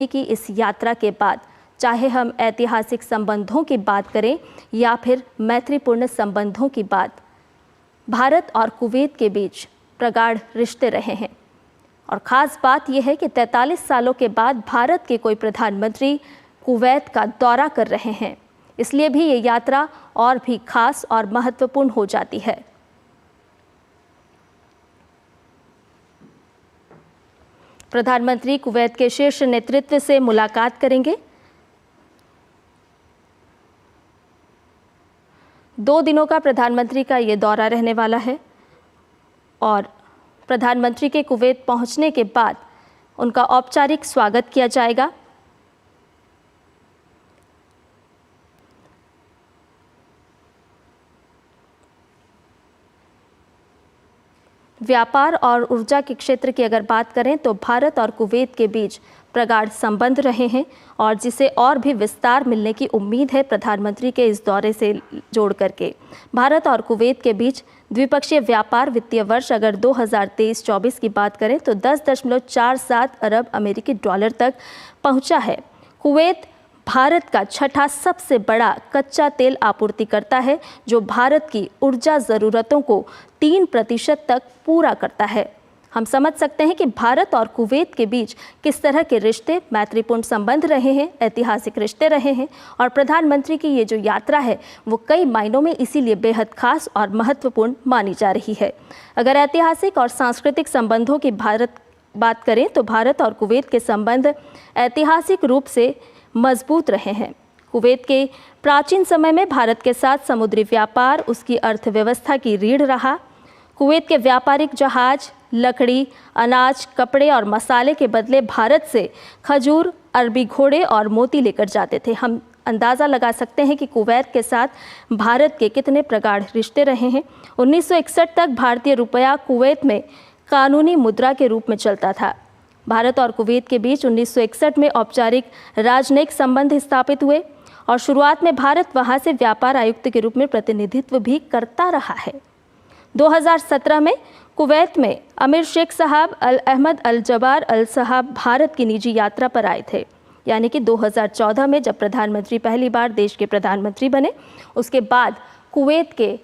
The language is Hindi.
की इस यात्रा के बाद, चाहे हम ऐतिहासिक संबंधों की बात करें या फिर मैत्रीपूर्ण संबंधों की बात, भारत और कुवैत के बीच प्रगाढ़ रिश्ते रहे हैं। और ख़ास बात यह है कि 43 सालों के बाद भारत के कोई प्रधानमंत्री कुवैत का दौरा कर रहे हैं, इसलिए भी ये यात्रा और भी खास और महत्वपूर्ण हो जाती है। प्रधानमंत्री कुवैत के शीर्ष नेतृत्व से मुलाकात करेंगे। 2 दिनों का प्रधानमंत्री का ये दौरा रहने वाला है और प्रधानमंत्री के कुवैत पहुंचने के बाद उनका औपचारिक स्वागत किया जाएगा। व्यापार और ऊर्जा के क्षेत्र की अगर बात करें तो भारत और कुवैत के बीच प्रगाढ़ संबंध रहे हैं और जिसे और भी विस्तार मिलने की उम्मीद है प्रधानमंत्री के इस दौरे से जोड़ करके। भारत और कुवैत के बीच द्विपक्षीय व्यापार वित्तीय वर्ष अगर 2023-24 की बात करें तो 10.47 अरब अमेरिकी डॉलर तक पहुंचा है। कुवैत भारत का छठा सबसे बड़ा कच्चा तेल आपूर्तिकर्ता है, जो भारत की ऊर्जा ज़रूरतों को 3% तक पूरा करता है। हम समझ सकते हैं कि भारत और कुवैत के बीच किस तरह के रिश्ते, मैत्रीपूर्ण संबंध रहे हैं, ऐतिहासिक रिश्ते रहे हैं और प्रधानमंत्री की ये जो यात्रा है वो कई मायनों में इसीलिए बेहद खास और महत्वपूर्ण मानी जा रही है। अगर ऐतिहासिक और सांस्कृतिक संबंधों की बात करें तो भारत और कुवैत के संबंध ऐतिहासिक रूप से मजबूत रहे हैं। कुवैत के प्राचीन समय में भारत के साथ समुद्री व्यापार उसकी अर्थव्यवस्था की रीढ़ रहा। कुवैत के व्यापारिक जहाज लकड़ी, अनाज, कपड़े और मसाले के बदले भारत से खजूर, अरबी घोड़े और मोती लेकर जाते थे। हम अंदाज़ा लगा सकते हैं कि कुवैत के साथ भारत के कितने प्रगाढ़ रिश्ते रहे हैं। 1961 तक भारतीय रुपया कुवैत में कानूनी मुद्रा के रूप में चलता था। भारत और कुवैत के बीच 1961 में औपचारिक राजनयिक संबंध स्थापित हुए और शुरुआत में भारत वहां से व्यापार आयुक्त के रूप में प्रतिनिधित्व भी करता रहा है। 2017 में कुवैत में अमीर शेख साहब अल अहमद अल जबार अल साहब भारत की निजी यात्रा पर आए थे। यानी कि 2014 में जब प्रधानमंत्री पहली बार देश के प्रधानमंत्री बने, उसके बाद कुवैत के